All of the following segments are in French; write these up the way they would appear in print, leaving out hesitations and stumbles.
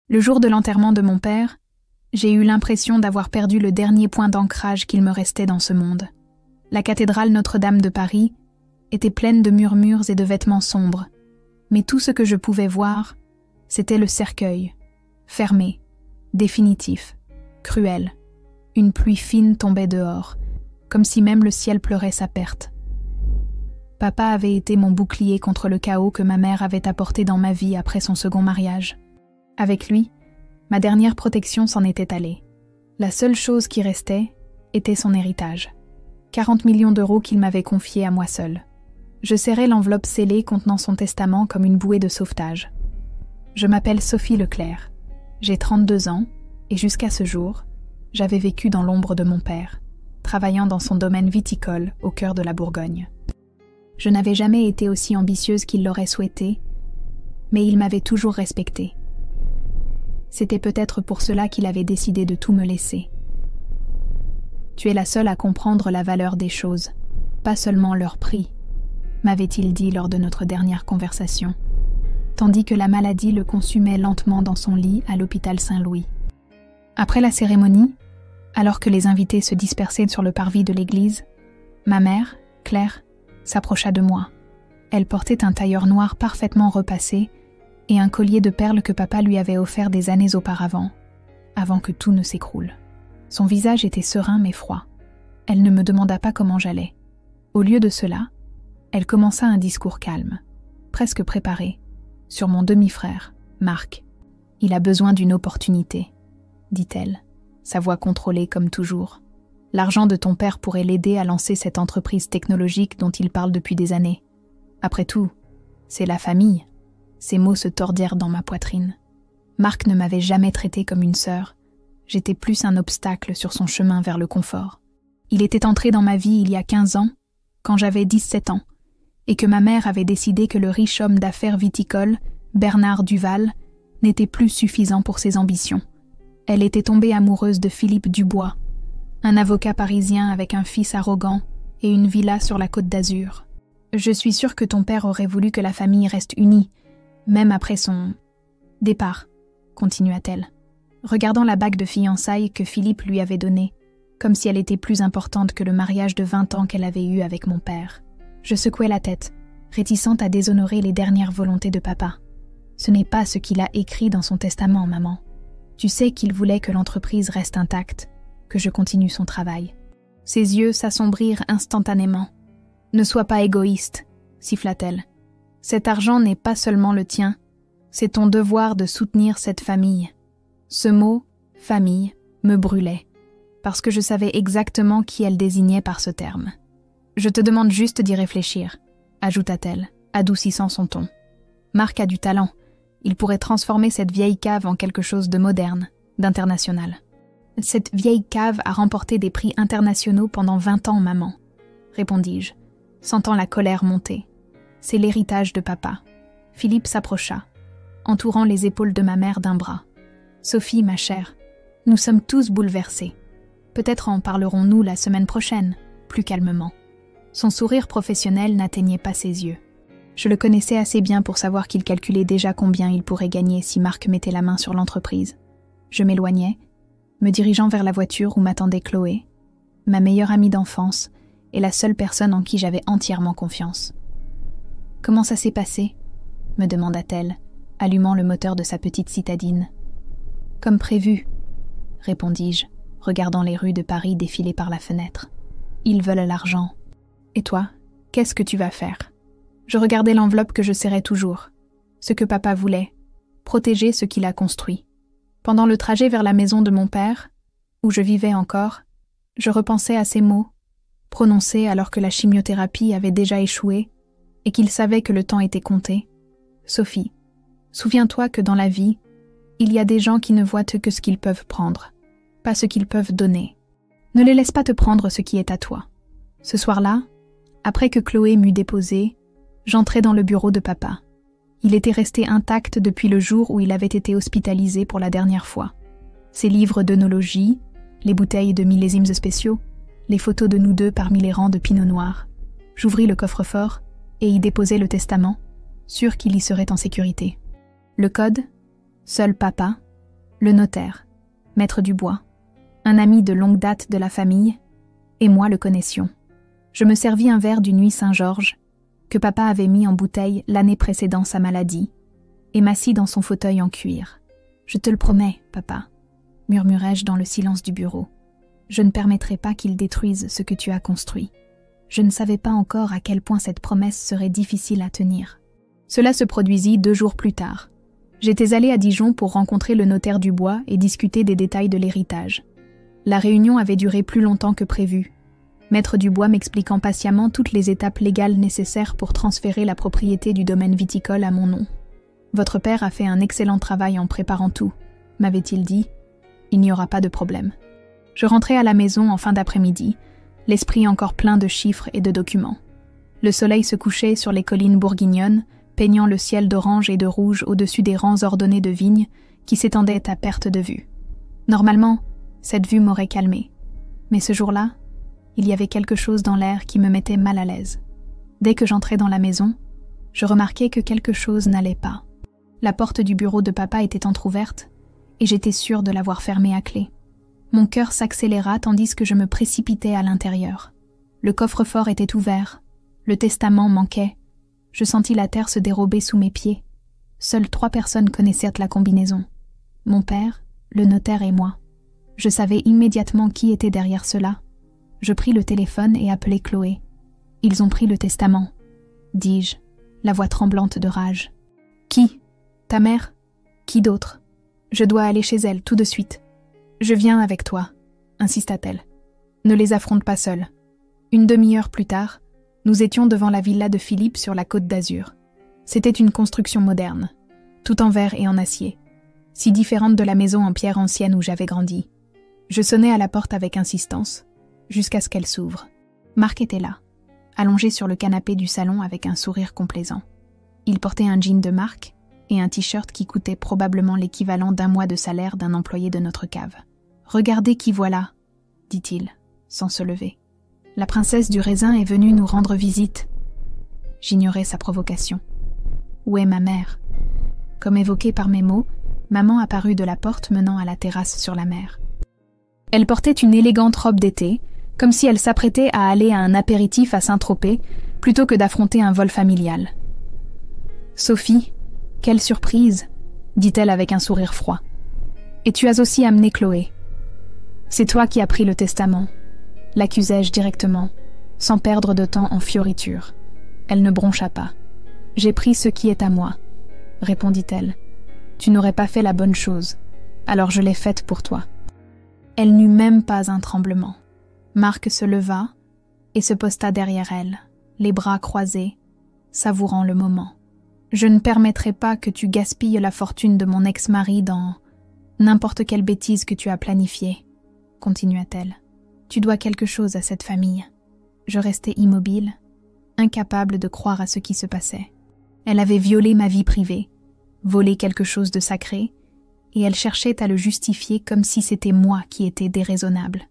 Le jour de l'enterrement de mon père, j'ai eu l'impression d'avoir perdu le dernier point d'ancrage qu'il me restait dans ce monde. La cathédrale Notre-Dame de Paris était pleine de murmures et de vêtements sombres, mais tout ce que je pouvais voir, c'était le cercueil, fermé, définitif, cruel. Une pluie fine tombait dehors, comme si même le ciel pleurait sa perte. Papa avait été mon bouclier contre le chaos que ma mère avait apporté dans ma vie après son second mariage. Avec lui, ma dernière protection s'en était allée. La seule chose qui restait était son héritage. 40 millions d'euros qu'il m'avait confiés à moi seule. Je serrais l'enveloppe scellée contenant son testament comme une bouée de sauvetage. Je m'appelle Sophie Leclerc. J'ai 32 ans et jusqu'à ce jour, j'avais vécu dans l'ombre de mon père, travaillant dans son domaine viticole au cœur de la Bourgogne. Je n'avais jamais été aussi ambitieuse qu'il l'aurait souhaité, mais il m'avait toujours respectée. C'était peut-être pour cela qu'il avait décidé de tout me laisser. Tu es la seule à comprendre la valeur des choses, pas seulement leur prix, m'avait-il dit lors de notre dernière conversation, tandis que la maladie le consumait lentement dans son lit à l'hôpital Saint-Louis. Après la cérémonie, alors que les invités se dispersaient sur le parvis de l'église, ma mère, Claire, s'approcha de moi. Elle portait un tailleur noir parfaitement repassé et un collier de perles que papa lui avait offert des années auparavant, avant que tout ne s'écroule. Son visage était serein mais froid. Elle ne me demanda pas comment j'allais. Au lieu de cela, elle commença un discours calme, presque préparé, sur mon demi-frère, Marc. « Il a besoin d'une opportunité », dit-elle, sa voix contrôlée comme toujours. « L'argent de ton père pourrait l'aider à lancer cette entreprise technologique dont il parle depuis des années. Après tout, c'est la famille. » Ces mots se tordirent dans ma poitrine. Marc ne m'avait jamais traitée comme une sœur. J'étais plus un obstacle sur son chemin vers le confort. Il était entré dans ma vie il y a 15 ans, quand j'avais 17 ans, et que ma mère avait décidé que le riche homme d'affaires viticole, Bernard Duval, n'était plus suffisant pour ses ambitions. Elle était tombée amoureuse de Philippe Dubois, un avocat parisien avec un fils arrogant et une villa sur la Côte d'Azur. Je suis sûre que ton père aurait voulu que la famille reste unie, même après son départ, continua-t-elle, regardant la bague de fiançailles que Philippe lui avait donnée, comme si elle était plus importante que le mariage de 20 ans qu'elle avait eu avec mon père. Je secouai la tête, réticente à déshonorer les dernières volontés de papa. Ce n'est pas ce qu'il a écrit dans son testament, maman. Tu sais qu'il voulait que l'entreprise reste intacte, que je continue son travail. Ses yeux s'assombrirent instantanément. Ne sois pas égoïste, siffla-t-elle. Cet argent n'est pas seulement le tien, c'est ton devoir de soutenir cette famille. Ce mot, famille, me brûlait, parce que je savais exactement qui elle désignait par ce terme. Je te demande juste d'y réfléchir, ajouta-t-elle, adoucissant son ton. Marc a du talent, il pourrait transformer cette vieille cave en quelque chose de moderne, d'international. Cette vieille cave a remporté des prix internationaux pendant 20 ans, maman, répondis-je, sentant la colère monter. C'est l'héritage de papa. Philippe s'approcha, entourant les épaules de ma mère d'un bras. Sophie, ma chère, nous sommes tous bouleversés. Peut-être en parlerons-nous la semaine prochaine, plus calmement. Son sourire professionnel n'atteignait pas ses yeux. Je le connaissais assez bien pour savoir qu'il calculait déjà combien il pourrait gagner si Marc mettait la main sur l'entreprise. Je m'éloignais, me dirigeant vers la voiture où m'attendait Chloé, ma meilleure amie d'enfance et la seule personne en qui j'avais entièrement confiance. « Comment ça s'est passé ?» me demanda-t-elle, allumant le moteur de sa petite citadine. « Comme prévu, » répondis-je, regardant les rues de Paris défiler par la fenêtre. « Ils veulent l'argent. Et toi, qu'est-ce que tu vas faire ?» Je regardais l'enveloppe que je serrais toujours. Ce que papa voulait, protéger ce qu'il a construit. Pendant le trajet vers la maison de mon père, où je vivais encore, je repensais à ces mots, prononcés alors que la chimiothérapie avait déjà échoué et qu'il savait que le temps était compté. « Sophie, souviens-toi que dans la vie, il y a des gens qui ne voient que ce qu'ils peuvent prendre, pas ce qu'ils peuvent donner. Ne les laisse pas te prendre ce qui est à toi. » Ce soir-là, après que Chloé m'eut déposée, j'entrai dans le bureau de papa. Il était resté intact depuis le jour où il avait été hospitalisé pour la dernière fois. Ses livres d'œnologie, les bouteilles de millésimes spéciaux, les photos de nous deux parmi les rangs de pinot noir. J'ouvris le coffre-fort et y déposai le testament, sûr qu'il y serait en sécurité. Le code, seul papa, le notaire, maître Dubois, un ami de longue date de la famille, et moi le connaissions. Je me servis un verre du Nuit Saint-Georges, que papa avait mis en bouteille l'année précédant sa maladie, et m'assis dans son fauteuil en cuir. « Je te le promets, papa », murmurai-je dans le silence du bureau. « Je ne permettrai pas qu'il détruise ce que tu as construit. » Je ne savais pas encore à quel point cette promesse serait difficile à tenir. Cela se produisit 2 jours plus tard. J'étais allée à Dijon pour rencontrer le notaire Dubois et discuter des détails de l'héritage. La réunion avait duré plus longtemps que prévu, maître Dubois m'expliquant patiemment toutes les étapes légales nécessaires pour transférer la propriété du domaine viticole à mon nom. « Votre père a fait un excellent travail en préparant tout », m'avait-il dit. « Il n'y aura pas de problème. » Je rentrais à la maison en fin d'après-midi, l'esprit encore plein de chiffres et de documents. Le soleil se couchait sur les collines bourguignonnes, peignant le ciel d'orange et de rouge au-dessus des rangs ordonnés de vignes qui s'étendaient à perte de vue. Normalement, cette vue m'aurait calmée. Mais ce jour-là, il y avait quelque chose dans l'air qui me mettait mal à l'aise. Dès que j'entrais dans la maison, je remarquais que quelque chose n'allait pas. La porte du bureau de papa était entr'ouverte et j'étais sûre de l'avoir fermée à clé. Mon cœur s'accéléra tandis que je me précipitais à l'intérieur. Le coffre-fort était ouvert, le testament manquait. Je sentis la terre se dérober sous mes pieds. Seules 3 personnes connaissaient la combinaison. Mon père, le notaire et moi. Je savais immédiatement qui était derrière cela. Je pris le téléphone et appelai Chloé. « Ils ont pris le testament », dis-je, la voix tremblante de rage. « Qui ? Ta mère ? Qui d'autre ? Je dois aller chez elle tout de suite. »« Je viens avec toi », insista-t-elle. « Ne les affronte pas seule. » Une demi-heure plus tard, nous étions devant la villa de Philippe sur la Côte d'Azur. C'était une construction moderne, tout en verre et en acier, si différente de la maison en pierre ancienne où j'avais grandi. Je sonnai à la porte avec insistance, jusqu'à ce qu'elle s'ouvre. Marc était là, allongé sur le canapé du salon avec un sourire complaisant. Il portait un jean de marque et un t-shirt qui coûtait probablement l'équivalent d'1 mois de salaire d'un employé de notre cave. « Regardez qui voilà », dit-il, sans se lever. « La princesse du raisin est venue nous rendre visite. » J'ignorais sa provocation. « Où est ma mère ?» Comme évoqué par mes mots, maman apparut de la porte menant à la terrasse sur la mer. Elle portait une élégante robe d'été, comme si elle s'apprêtait à aller à un apéritif à Saint-Tropez, plutôt que d'affronter un vol familial. « Sophie, quelle surprise !» dit-elle avec un sourire froid. « Et tu as aussi amené Chloé. C'est toi qui as pris le testament, » l'accusai-je directement, sans perdre de temps en fioritures. Elle ne broncha pas. « J'ai pris ce qui est à moi, » répondit-elle. « Tu n'aurais pas fait la bonne chose, alors je l'ai faite pour toi. » Elle n'eut même pas un tremblement. Marc se leva et se posta derrière elle, les bras croisés, savourant le moment. « Je ne permettrai pas que tu gaspilles la fortune de mon ex-mari dans n'importe quelle bêtise que tu as planifiée, » continua-t-elle. « Tu dois quelque chose à cette famille. » Je restai immobile, incapable de croire à ce qui se passait. Elle avait violé ma vie privée, volé quelque chose de sacré, et elle cherchait à le justifier comme si c'était moi qui étais déraisonnable.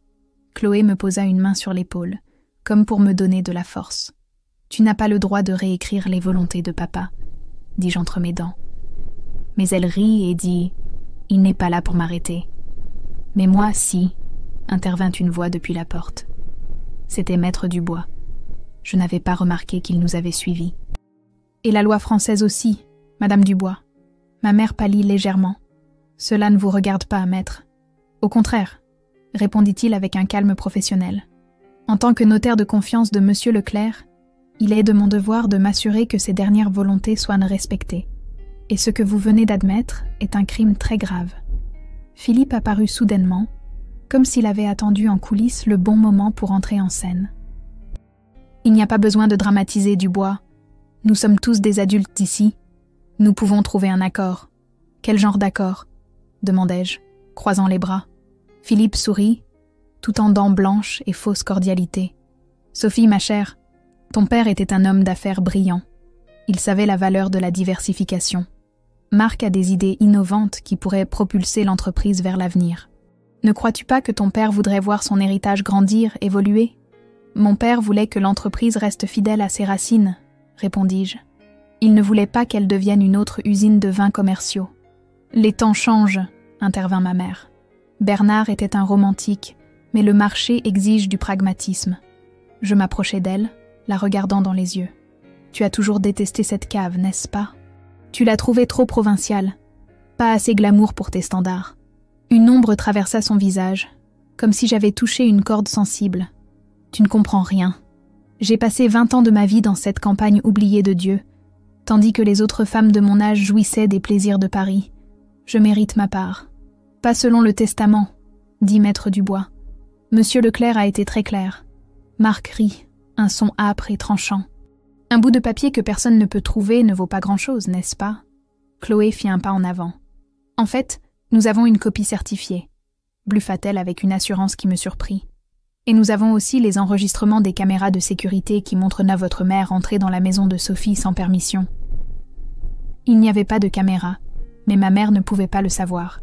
Chloé me posa une main sur l'épaule, comme pour me donner de la force. « Tu n'as pas le droit de réécrire les volontés de papa, » dis-je entre mes dents. Mais elle rit et dit « Il n'est pas là pour m'arrêter. » « Mais moi, si, » intervint une voix depuis la porte. C'était maître Dubois. Je n'avais pas remarqué qu'il nous avait suivis. « Et la loi française aussi, Madame Dubois. » Ma mère pâlit légèrement. « Cela ne vous regarde pas, maître. »« Au contraire, » répondit-il avec un calme professionnel. « En tant que notaire de confiance de Monsieur Leclerc, il est de mon devoir de m'assurer que ses dernières volontés soient respectées. Et ce que vous venez d'admettre est un crime très grave. » Philippe apparut soudainement, comme s'il avait attendu en coulisses le bon moment pour entrer en scène. « Il n'y a pas besoin de dramatiser, Dubois. Nous sommes tous des adultes ici. Nous pouvons trouver un accord. »« Quel genre d'accord ?» demandai-je, croisant les bras. Philippe sourit, tout en dents blanches et fausse cordialité. « Sophie, ma chère, ton père était un homme d'affaires brillant. Il savait la valeur de la diversification. Marc a des idées innovantes qui pourraient propulser l'entreprise vers l'avenir. Ne crois-tu pas que ton père voudrait voir son héritage grandir, évoluer ? » « Mon père voulait que l'entreprise reste fidèle à ses racines, » répondis-je. « Il ne voulait pas qu'elle devienne une autre usine de vins commerciaux. »« Les temps changent, » intervint ma mère. Bernard était un romantique, mais le marché exige du pragmatisme. Je m'approchai d'elle, la regardant dans les yeux. Tu as toujours détesté cette cave, n'est-ce pas? Tu l'as trouvée trop provinciale, pas assez glamour pour tes standards. Une ombre traversa son visage, comme si j'avais touché une corde sensible. Tu ne comprends rien. J'ai passé 20 ans de ma vie dans cette campagne oubliée de Dieu, tandis que les autres femmes de mon âge jouissaient des plaisirs de Paris. Je mérite ma part. Pas selon le testament, dit Maître Dubois. Monsieur Leclerc a été très clair. Marc rit, un son âpre et tranchant. Un bout de papier que personne ne peut trouver ne vaut pas grand-chose, n'est-ce pas? Chloé fit un pas en avant. En fait, nous avons une copie certifiée, bluffa-t-elle avec une assurance qui me surprit. Et nous avons aussi les enregistrements des caméras de sécurité qui montrent votre mère entrer dans la maison de Sophie sans permission. Il n'y avait pas de caméra, mais ma mère ne pouvait pas le savoir.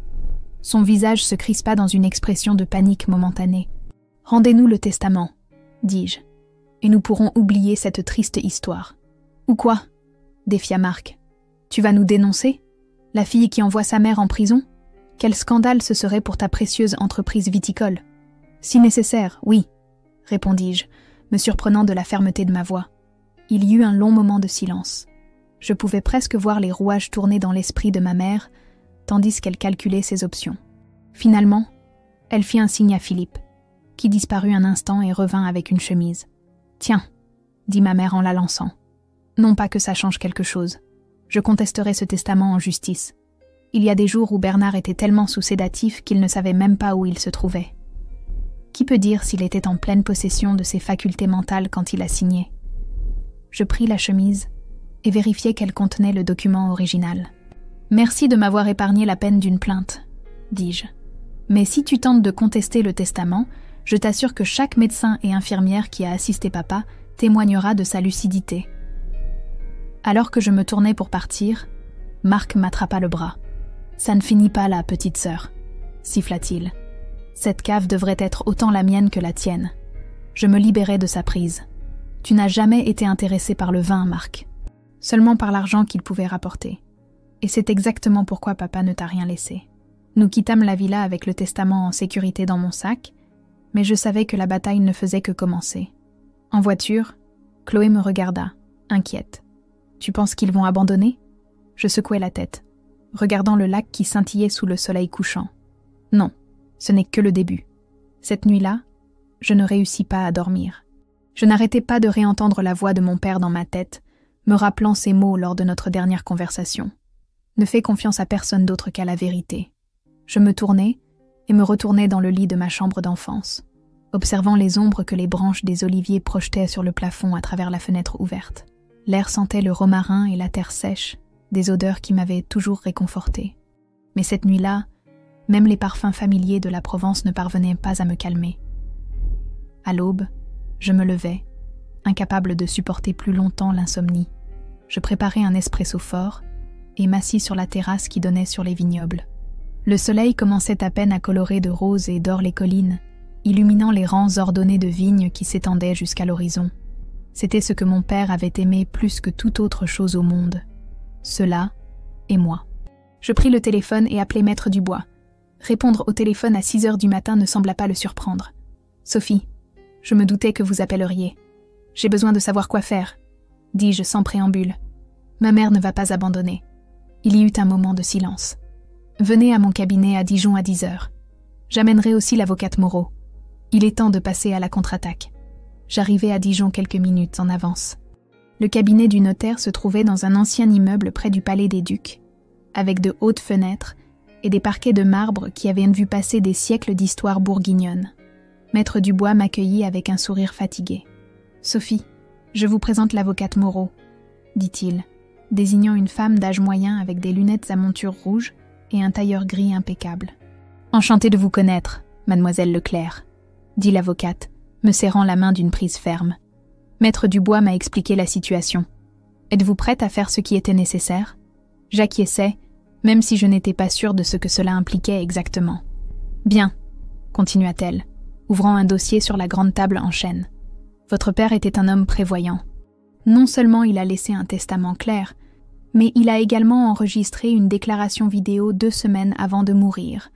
Son visage se crispa dans une expression de panique momentanée. « Rendez-nous le testament, dis-je, et nous pourrons oublier cette triste histoire. »« Ou quoi ?» défia Marc. « Tu vas nous dénoncer? La fille qui envoie sa mère en prison? Quel scandale ce serait pour ta précieuse entreprise viticole ?»« Si nécessaire, oui, » répondis-je, me surprenant de la fermeté de ma voix. Il y eut un long moment de silence. Je pouvais presque voir les rouages tourner dans l'esprit de ma mère, tandis qu'elle calculait ses options. Finalement, elle fit un signe à Philippe, qui disparut un instant et revint avec une chemise. « Tiens, » dit ma mère en la lançant. « Non pas que ça change quelque chose. Je contesterai ce testament en justice. Il y a des jours où Bernard était tellement sous sédatif qu'il ne savait même pas où il se trouvait. Qui peut dire s'il était en pleine possession de ses facultés mentales quand il a signé? Je pris la chemise et vérifiai qu'elle contenait le document original. « Merci de m'avoir épargné la peine d'une plainte, » dis-je. « Mais si tu tentes de contester le testament, je t'assure que chaque médecin et infirmière qui a assisté papa témoignera de sa lucidité. » Alors que je me tournais pour partir, Marc m'attrapa le bras. « Ça ne finit pas là, petite sœur, » siffla-t-il. « Cette cave devrait être autant la mienne que la tienne. » Je me libérai de sa prise. « Tu n'as jamais été intéressé par le vin, Marc. Seulement par l'argent qu'il pouvait rapporter. Et c'est exactement pourquoi papa ne t'a rien laissé. » Nous quittâmes la villa avec le testament en sécurité dans mon sac, mais je savais que la bataille ne faisait que commencer. En voiture, Chloé me regarda, inquiète. « Tu penses qu'ils vont abandonner ?» Je secouai la tête, regardant le lac qui scintillait sous le soleil couchant. Non, ce n'est que le début. Cette nuit-là, je ne réussis pas à dormir. Je n'arrêtais pas de réentendre la voix de mon père dans ma tête, me rappelant ces mots lors de notre dernière conversation. Ne fais confiance à personne d'autre qu'à la vérité. Je me tournai et me retournai dans le lit de ma chambre d'enfance, observant les ombres que les branches des oliviers projetaient sur le plafond à travers la fenêtre ouverte. L'air sentait le romarin et la terre sèche, des odeurs qui m'avaient toujours réconfortée. Mais cette nuit-là, même les parfums familiers de la Provence ne parvenaient pas à me calmer. À l'aube, je me levai, incapable de supporter plus longtemps l'insomnie. Je préparai un espresso fort et m'assis sur la terrasse qui donnait sur les vignobles. Le soleil commençait à peine à colorer de rose et d'or les collines, illuminant les rangs ordonnés de vignes qui s'étendaient jusqu'à l'horizon. C'était ce que mon père avait aimé plus que toute autre chose au monde. Cela et moi. Je pris le téléphone et appelai Maître Dubois. Répondre au téléphone à 6 heures du matin ne sembla pas le surprendre. « Sophie, je me doutais que vous appelleriez. J'ai besoin de savoir quoi faire, » dis-je sans préambule. Ma mère ne va pas abandonner. Il y eut un moment de silence. Venez à mon cabinet à Dijon à 10 heures. J'amènerai aussi l'avocate Moreau. Il est temps de passer à la contre-attaque. J'arrivai à Dijon quelques minutes en avance. Le cabinet du notaire se trouvait dans un ancien immeuble près du Palais des Ducs, avec de hautes fenêtres et des parquets de marbre qui avaient vu passer des siècles d'histoire bourguignonne. Maître Dubois m'accueillit avec un sourire fatigué. « Sophie, je vous présente l'avocate Moreau, » dit-il, désignant une femme d'âge moyen avec des lunettes à monture rouge et un tailleur gris impeccable. « Enchantée de vous connaître, mademoiselle Leclerc, » dit l'avocate, me serrant la main d'une prise ferme. Maître Dubois m'a expliqué la situation. « Êtes-vous prête à faire ce qui était nécessaire ?» J'acquiesçai, même si je n'étais pas sûre de ce que cela impliquait exactement. « Bien, » continua-t-elle, ouvrant un dossier sur la grande table en chêne. « Votre père était un homme prévoyant. Non seulement il a laissé un testament clair, Mais il a également enregistré une déclaration vidéo 2 semaines avant de mourir,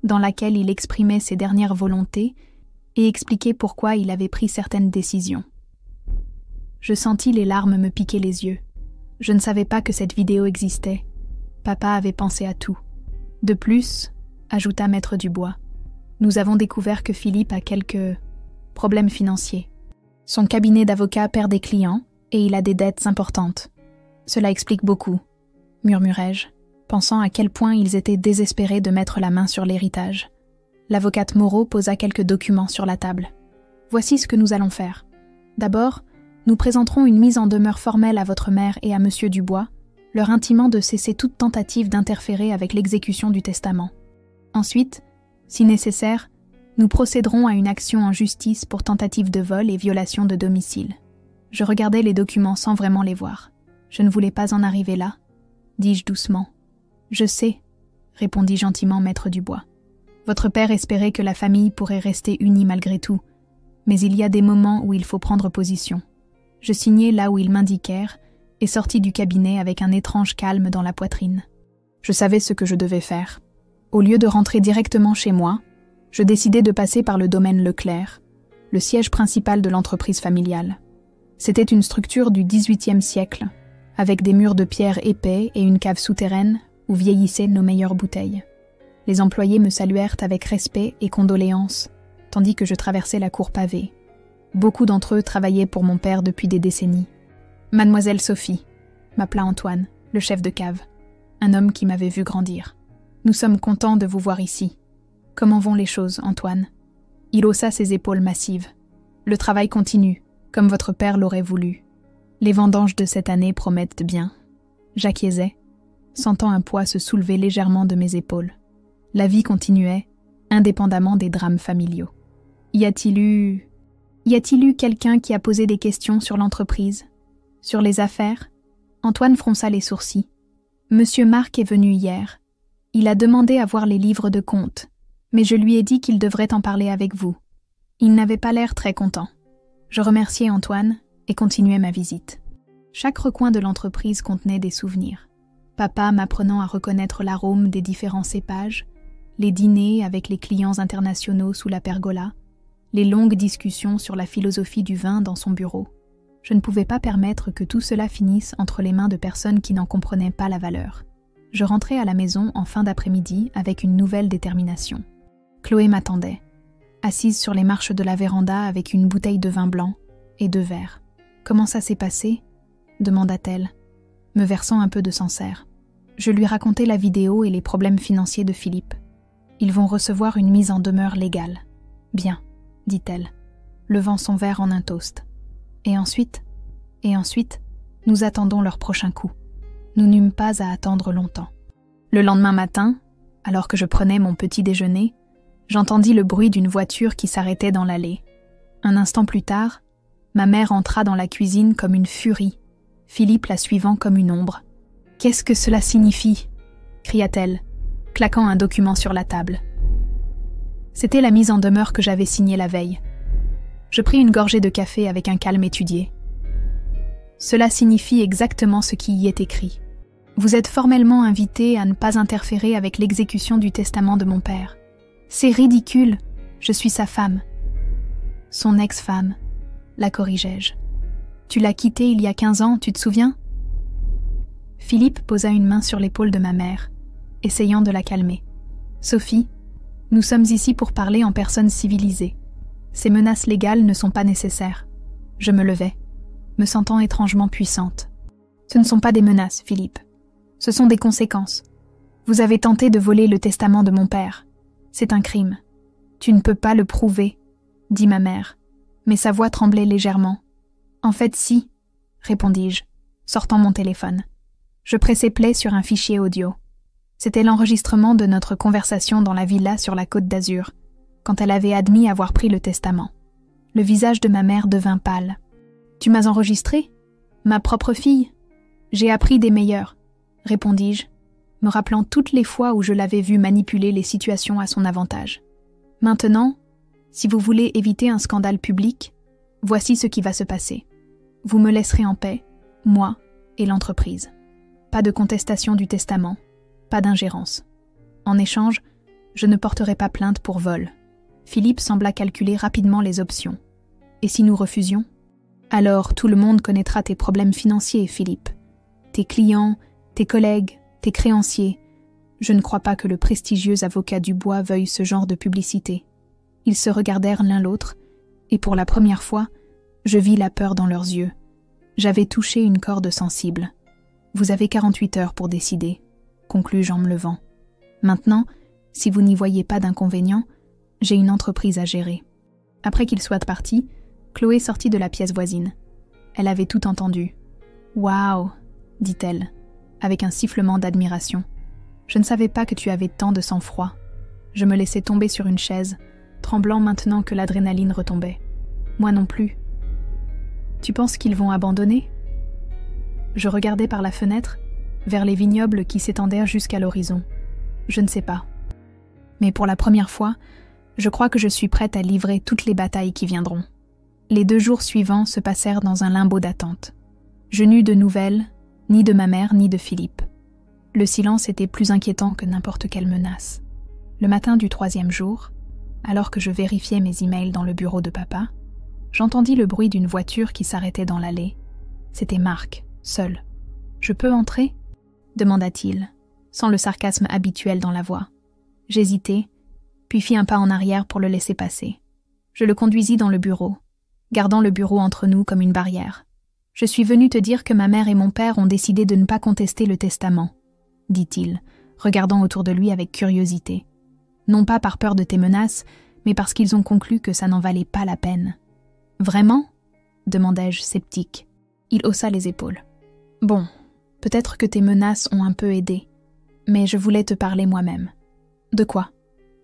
dans laquelle il exprimait ses dernières volontés et expliquait pourquoi il avait pris certaines décisions. Je sentis les larmes me piquer les yeux. Je ne savais pas que cette vidéo existait. Papa avait pensé à tout. De plus, ajouta Maître Dubois, nous avons découvert que Philippe a quelques problèmes financiers. Son cabinet d'avocat perd des clients et il a des dettes importantes. Cela explique beaucoup, murmurai-je, pensant à quel point ils étaient désespérés de mettre la main sur l'héritage. L'avocate Moreau posa quelques documents sur la table. Voici ce que nous allons faire. D'abord, nous présenterons une mise en demeure formelle à votre mère et à Monsieur Dubois, leur intimant de cesser toute tentative d'interférer avec l'exécution du testament. Ensuite, si nécessaire, nous procéderons à une action en justice pour tentative de vol et violation de domicile. Je regardais les documents sans vraiment les voir. Je ne voulais pas en arriver là, dis-je doucement. Je sais, répondit gentiment Maître Dubois. Votre père espérait que la famille pourrait rester unie malgré tout, mais il y a des moments où il faut prendre position. Je signai là où ils m'indiquèrent et sortis du cabinet avec un étrange calme dans la poitrine. Je savais ce que je devais faire. Au lieu de rentrer directement chez moi, je décidai de passer par le domaine Leclerc, le siège principal de l'entreprise familiale. C'était une structure du XVIIIe siècle, avec des murs de pierre épais et une cave souterraine où vieillissaient nos meilleures bouteilles. Les employés me saluèrent avec respect et condoléances, tandis que je traversais la cour pavée. Beaucoup d'entre eux travaillaient pour mon père depuis des décennies. « Mademoiselle Sophie », m'appela Antoine, le chef de cave, un homme qui m'avait vu grandir. « Nous sommes contents de vous voir ici. Comment vont les choses, Antoine ?» Il haussa ses épaules massives. « Le travail continue, comme votre père l'aurait voulu. Les vendanges de cette année promettent bien. » J'acquiesçai, sentant un poids se soulever légèrement de mes épaules. La vie continuait, indépendamment des drames familiaux. Y a-t-il eu quelqu'un qui a posé des questions sur l'entreprise? Sur les affaires? Antoine fronça les sourcils. Monsieur Marc est venu hier. Il a demandé à voir les livres de comptes, mais je lui ai dit qu'il devrait en parler avec vous. Il n'avait pas l'air très content. Je remerciai Antoine et continuai ma visite. Chaque recoin de l'entreprise contenait des souvenirs. Papa m'apprenant à reconnaître l'arôme des différents cépages, les dîners avec les clients internationaux sous la pergola, les longues discussions sur la philosophie du vin dans son bureau. Je ne pouvais pas permettre que tout cela finisse entre les mains de personnes qui n'en comprenaient pas la valeur. Je rentrai à la maison en fin d'après-midi avec une nouvelle détermination. Chloé m'attendait, assise sur les marches de la véranda avec une bouteille de vin blanc et 2 verres. « Comment ça s'est passé ?» demanda-t-elle, me versant un peu de Sancerre. Je lui racontai la vidéo et les problèmes financiers de Philippe. Ils vont recevoir une mise en demeure légale. Bien, dit-elle, levant son verre en un toast. Et ensuite, nous attendons leur prochain coup. Nous n'eûmes pas à attendre longtemps. Le lendemain matin, alors que je prenais mon petit déjeuner, j'entendis le bruit d'une voiture qui s'arrêtait dans l'allée. Un instant plus tard, ma mère entra dans la cuisine comme une furie, Philippe la suivant comme une ombre. « Qu'est-ce que cela signifie ?» cria-t-elle, claquant un document sur la table. C'était la mise en demeure que j'avais signée la veille. Je pris une gorgée de café avec un calme étudié. Cela signifie exactement ce qui y est écrit. Vous êtes formellement invité à ne pas interférer avec l'exécution du testament de mon père. C'est ridicule, je suis sa femme. Son ex-femme, la corrigeai-je. Tu l'as quitté il y a 15 ans, tu te souviens ? Philippe posa une main sur l'épaule de ma mère, essayant de la calmer. Sophie, nous sommes ici pour parler en personne civilisée. Ces menaces légales ne sont pas nécessaires. Je me levai, me sentant étrangement puissante. Ce ne sont pas des menaces, Philippe. Ce sont des conséquences. Vous avez tenté de voler le testament de mon père. C'est un crime. Tu ne peux pas le prouver, dit ma mère, mais sa voix tremblait légèrement. En fait, si, répondis-je, sortant mon téléphone. Je pressai play sur un fichier audio. C'était l'enregistrement de notre conversation dans la villa sur la Côte d'Azur, quand elle avait admis avoir pris le testament. Le visage de ma mère devint pâle. « Tu m'as enregistré ? Ma propre fille ? J'ai appris des meilleurs, » répondis-je, me rappelant toutes les fois où je l'avais vue manipuler les situations à son avantage. « Maintenant, si vous voulez éviter un scandale public, voici ce qui va se passer. Vous me laisserez en paix, moi et l'entreprise. » Pas de contestation du testament, pas d'ingérence. En échange, je ne porterai pas plainte pour vol. Philippe sembla calculer rapidement les options. Et si nous refusions? Alors tout le monde connaîtra tes problèmes financiers, Philippe. Tes clients, tes collègues, tes créanciers. Je ne crois pas que le prestigieux avocat Dubois veuille ce genre de publicité. Ils se regardèrent l'un l'autre, et pour la première fois, je vis la peur dans leurs yeux. J'avais touché une corde sensible. Vous avez 48 heures pour décider, conclus-je en me levant. Maintenant, si vous n'y voyez pas d'inconvénient, j'ai une entreprise à gérer. Après qu'il soit parti, Chloé sortit de la pièce voisine. Elle avait tout entendu. « Waouh !» dit-elle, avec un sifflement d'admiration. « Je ne savais pas que tu avais tant de sang-froid. » Je me laissai tomber sur une chaise, tremblant maintenant que l'adrénaline retombait. Moi non plus. « Tu penses qu'ils vont abandonner ?» Je regardai par la fenêtre, vers les vignobles qui s'étendèrent jusqu'à l'horizon. Je ne sais pas. Mais pour la première fois, je crois que je suis prête à livrer toutes les batailles qui viendront. Les 2 jours suivants se passèrent dans un limbo d'attente. Je n'eus de nouvelles, ni de ma mère, ni de Philippe. Le silence était plus inquiétant que n'importe quelle menace. Le matin du 3e jour, alors que je vérifiais mes emails dans le bureau de papa, j'entendis le bruit d'une voiture qui s'arrêtait dans l'allée. C'était Marc, seul. « Je peux entrer ?» demanda-t-il, sans le sarcasme habituel dans la voix. J'hésitai, puis fis un pas en arrière pour le laisser passer. Je le conduisis dans le bureau, gardant le bureau entre nous comme une barrière. « Je suis venu te dire que ma mère et mon père ont décidé de ne pas contester le testament, » dit-il, regardant autour de lui avec curiosité. Non pas par peur de tes menaces, mais parce qu'ils ont conclu que ça n'en valait pas la peine. « Vraiment ?» demandai-je sceptique. Il haussa les épaules. « Bon, peut-être que tes menaces ont un peu aidé, mais je voulais te parler moi-même. » « De quoi ?»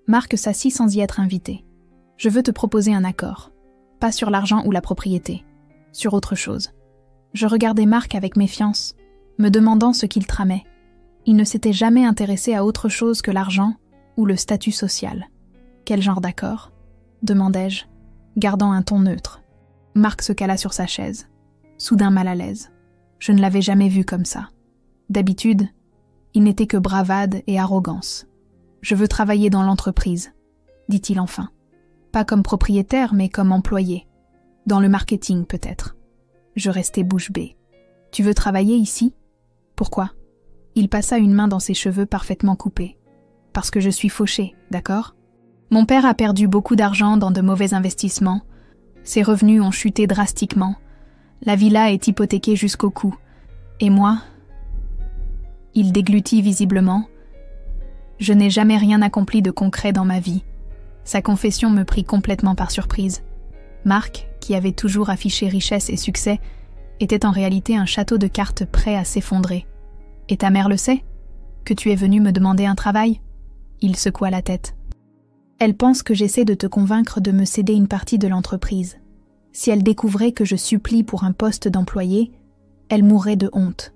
Marc s'assit sans y être invité. « Je veux te proposer un accord. Pas sur l'argent ou la propriété. Sur autre chose. » Je regardais Marc avec méfiance, me demandant ce qu'il tramait. Il ne s'était jamais intéressé à autre chose que l'argent ou le statut social. « Quel genre d'accord ?» demandai-je, gardant un ton neutre. Marc se cala sur sa chaise, soudain mal à l'aise. Je ne l'avais jamais vu comme ça. D'habitude, il n'était que bravade et arrogance. « Je veux travailler dans l'entreprise, » dit-il enfin. Pas comme propriétaire, mais comme employé. Dans le marketing, peut-être. Je restai bouche bée. « Tu veux travailler ici ? Pourquoi ?» Il passa une main dans ses cheveux parfaitement coupés. « Parce que je suis fauché, d'accord ? Mon père a perdu beaucoup d'argent dans de mauvais investissements. Ses revenus ont chuté drastiquement. La villa est hypothéquée jusqu'au cou. Et moi ? » Il déglutit visiblement. Je n'ai jamais rien accompli de concret dans ma vie. Sa confession me prit complètement par surprise. Marc, qui avait toujours affiché richesse et succès, était en réalité un château de cartes prêt à s'effondrer. « Et ta mère le sait ? Que tu es venu me demander un travail ?» Il secoua la tête. « Elle pense que j'essaie de te convaincre de me céder une partie de l'entreprise. Si elle découvrait que je supplie pour un poste d'employé, elle mourrait de honte. »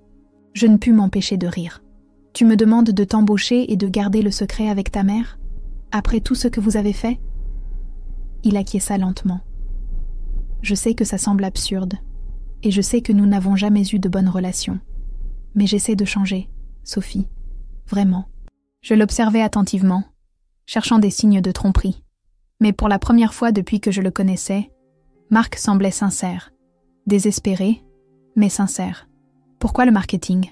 Je ne pus m'empêcher de rire. « Tu me demandes de t'embaucher et de garder le secret avec ta mère, après tout ce que vous avez fait ?» Il acquiesça lentement. « Je sais que ça semble absurde, et je sais que nous n'avons jamais eu de bonnes relations. Mais j'essaie de changer, Sophie. Vraiment. » Je l'observais attentivement, cherchant des signes de tromperie. Mais pour la première fois depuis que je le connaissais, Marc semblait sincère, désespéré, mais sincère. « Pourquoi le marketing ?»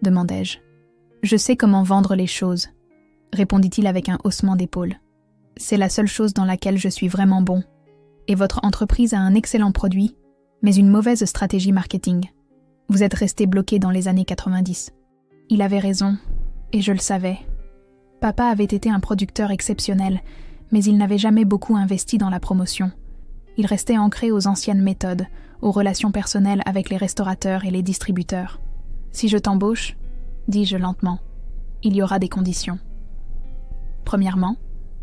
demandai-je. « Je sais comment vendre les choses, » répondit-il avec un haussement d'épaule. « C'est la seule chose dans laquelle je suis vraiment bon. Et votre entreprise a un excellent produit, mais une mauvaise stratégie marketing. Vous êtes resté bloqué dans les années 90. » Il avait raison, et je le savais. Papa avait été un producteur exceptionnel, mais il n'avait jamais beaucoup investi dans la promotion. Il restait ancré aux anciennes méthodes, aux relations personnelles avec les restaurateurs et les distributeurs. « Si je t'embauche, » dis-je lentement, « il y aura des conditions. Premièrement,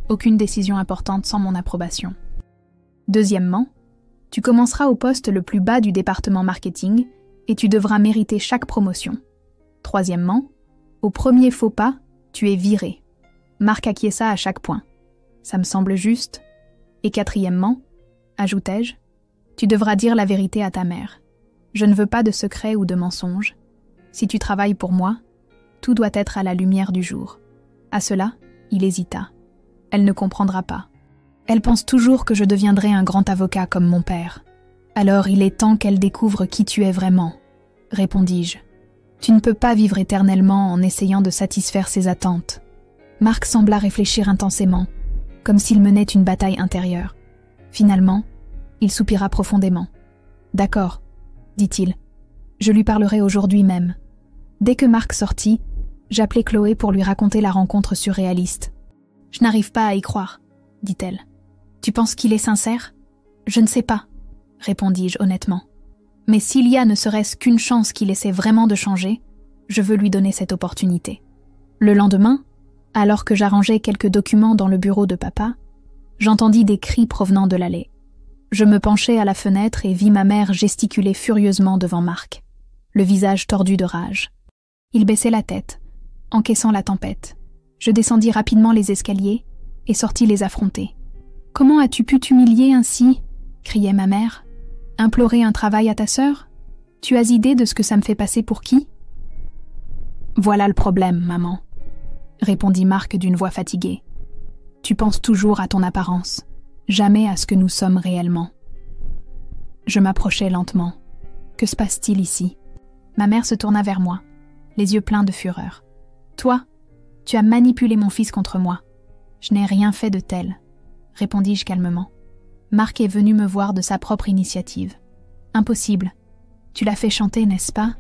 aucune décision importante sans mon approbation. Deuxièmement, tu commenceras au poste le plus bas du département marketing et tu devras mériter chaque promotion. Troisièmement, au premier faux pas, tu es viré. » Marc acquiesça à chaque point. « Ça me semble juste. » Et quatrièmement, ajoutai-je, tu devras dire la vérité à ta mère. Je ne veux pas de secret ou de mensonge. Si tu travailles pour moi, tout doit être à la lumière du jour. » À cela, il hésita. Elle ne comprendra pas. Elle pense toujours que je deviendrai un grand avocat comme mon père. Alors il est temps qu'elle découvre qui tu es vraiment, répondis-je. Tu ne peux pas vivre éternellement en essayant de satisfaire ses attentes. Marc sembla réfléchir intensément, comme s'il menait une bataille intérieure. Finalement, il soupira profondément. « D'accord, » dit-il. « Je lui parlerai aujourd'hui même. » Dès que Marc sortit, j'appelai Chloé pour lui raconter la rencontre surréaliste. « Je n'arrive pas à y croire, » dit-elle. « Tu penses qu'il est sincère ? » « Je ne sais pas, » répondis-je honnêtement. « Mais s'il y a ne serait-ce qu'une chance qu'il essaie vraiment de changer, je veux lui donner cette opportunité. » Le lendemain, alors que j'arrangeais quelques documents dans le bureau de papa, j'entendis des cris provenant de l'allée. Je me penchai à la fenêtre et vis ma mère gesticuler furieusement devant Marc, le visage tordu de rage. Il baissait la tête, encaissant la tempête. Je descendis rapidement les escaliers et sortis les affronter. « Comment as-tu pu t'humilier ainsi ?» criait ma mère. « Implorer un travail à ta sœur ? Tu as idée de ce que ça me fait passer pour qui ?»« Voilà le problème, maman, » répondit Marc d'une voix fatiguée. « Tu penses toujours à ton apparence, jamais à ce que nous sommes réellement. » Je m'approchai lentement. « Que se passe-t-il ici ?» Ma mère se tourna vers moi, les yeux pleins de fureur. « Toi, tu as manipulé mon fils contre moi. Je n'ai rien fait de tel, » répondis-je calmement. Marc est venu me voir de sa propre initiative. « Impossible. Tu l'as fait chanter, n'est-ce pas ?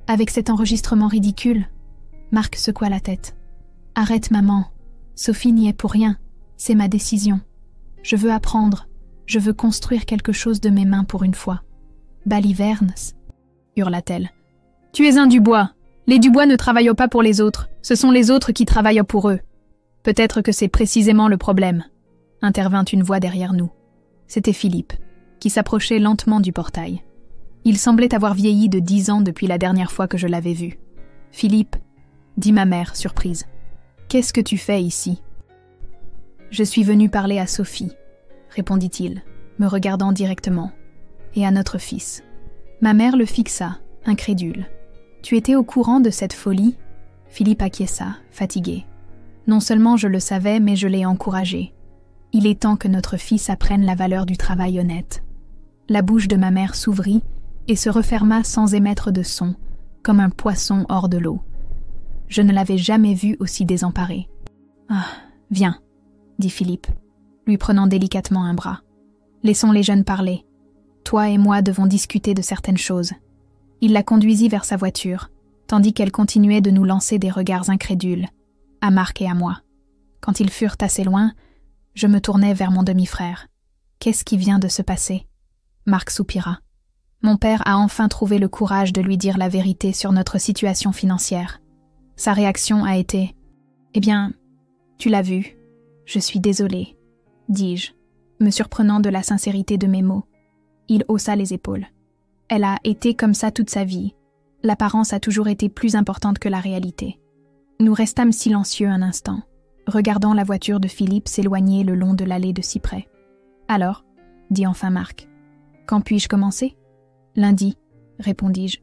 Avec cet enregistrement ridicule ?» Marc secoua la tête. « Arrête, maman. Sophie n'y est pour rien. C'est ma décision. Je veux apprendre. Je veux construire quelque chose de mes mains pour une fois. »« Balivernes » hurla-t-elle. « Tu es un Dubois. Les Dubois ne travaillent pas pour les autres. Ce sont les autres qui travaillent pour eux. Peut-être que c'est précisément le problème. » Intervint une voix derrière nous. C'était Philippe, qui s'approchait lentement du portail. Il semblait avoir vieilli de 10 ans depuis la dernière fois que je l'avais vu. « Philippe, » dit ma mère, surprise. « Qu'est-ce que tu fais ici ?»« Je suis venu parler à Sophie, » répondit-il, me regardant directement, « et à notre fils. » Ma mère le fixa, incrédule. « Tu étais au courant de cette folie ?» Philippe acquiesça, fatigué. Non seulement je le savais, mais je l'ai encouragé. Il est temps que notre fils apprenne la valeur du travail honnête. La bouche de ma mère s'ouvrit et se referma sans émettre de son, comme un poisson hors de l'eau. Je ne l'avais jamais vu aussi désemparé. « Ah, viens, » dit Philippe, lui prenant délicatement un bras. « Laissons les jeunes parler. Toi et moi devons discuter de certaines choses. » Il la conduisit vers sa voiture, tandis qu'elle continuait de nous lancer des regards incrédules, à Marc et à moi. Quand ils furent assez loin, je me tournai vers mon demi-frère. « Qu'est-ce qui vient de se passer ?» Marc soupira. Mon père a enfin trouvé le courage de lui dire la vérité sur notre situation financière. Sa réaction a été « Eh bien, tu l'as vu. Je suis désolée, » dis-je, me surprenant de la sincérité de mes mots. Il haussa les épaules. Elle a été comme ça toute sa vie. L'apparence a toujours été plus importante que la réalité. Nous restâmes silencieux un instant, regardant la voiture de Philippe s'éloigner le long de l'allée de cyprès. « Alors » dit enfin Marc. « Quand puis-je commencer ?»« Lundi, » répondis-je.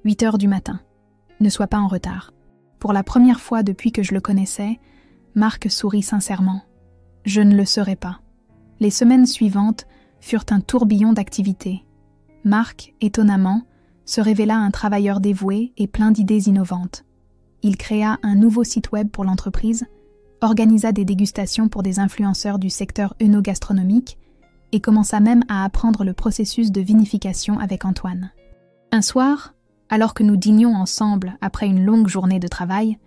8 heures du matin. Ne sois pas en retard. » Pour la première fois depuis que je le connaissais, Marc sourit sincèrement. Je ne le serai pas. Les semaines suivantes furent un tourbillon d'activités. Marc, étonnamment, se révéla un travailleur dévoué et plein d'idées innovantes. Il créa un nouveau site web pour l'entreprise, organisa des dégustations pour des influenceurs du secteur œnogastronomique et commença même à apprendre le processus de vinification avec Antoine. Un soir, alors que nous dînions ensemble après une longue journée de travail,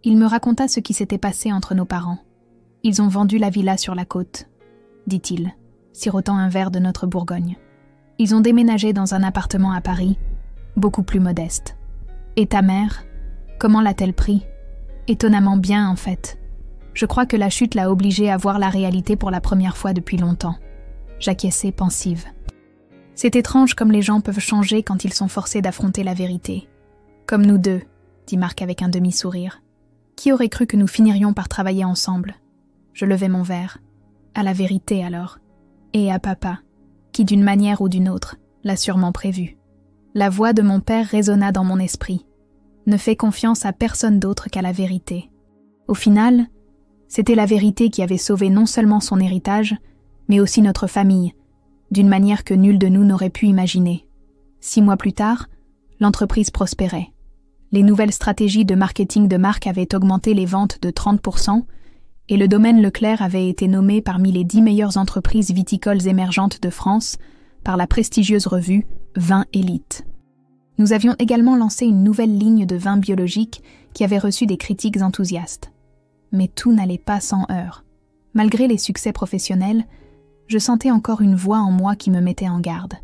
il me raconta ce qui s'était passé entre nos parents. « Ils ont vendu la villa sur la côte, » dit-il, sirotant un verre de notre Bourgogne. « Ils ont déménagé dans un appartement à Paris, beaucoup plus modeste. Et ta mère, comment l'a-t-elle pris ? Étonnamment bien, en fait. Je crois que la chute l'a obligée à voir la réalité pour la première fois depuis longtemps. » J'acquiesçai pensive. « C'est étrange comme les gens peuvent changer quand ils sont forcés d'affronter la vérité. Comme nous deux, » dit Marc avec un demi-sourire. « Qui aurait cru que nous finirions par travailler ensemble ?» Je levai mon verre. À la vérité alors. Et à papa, qui d'une manière ou d'une autre l'a sûrement prévu. La voix de mon père résonna dans mon esprit. ne fait confiance à personne d'autre qu'à la vérité. Au final, c'était la vérité qui avait sauvé non seulement son héritage, mais aussi notre famille, d'une manière que nul de nous n'aurait pu imaginer. 6 mois plus tard, l'entreprise prospérait. Les nouvelles stratégies de marketing de marque avaient augmenté les ventes de 30%, et le domaine Leclerc avait été nommé parmi les 10 meilleures entreprises viticoles émergentes de France par la prestigieuse revue Vin Élite. Nous avions également lancé une nouvelle ligne de vins biologiques qui avait reçu des critiques enthousiastes. Mais tout n'allait pas sans heurts. Malgré les succès professionnels, je sentais encore une voix en moi qui me mettait en garde.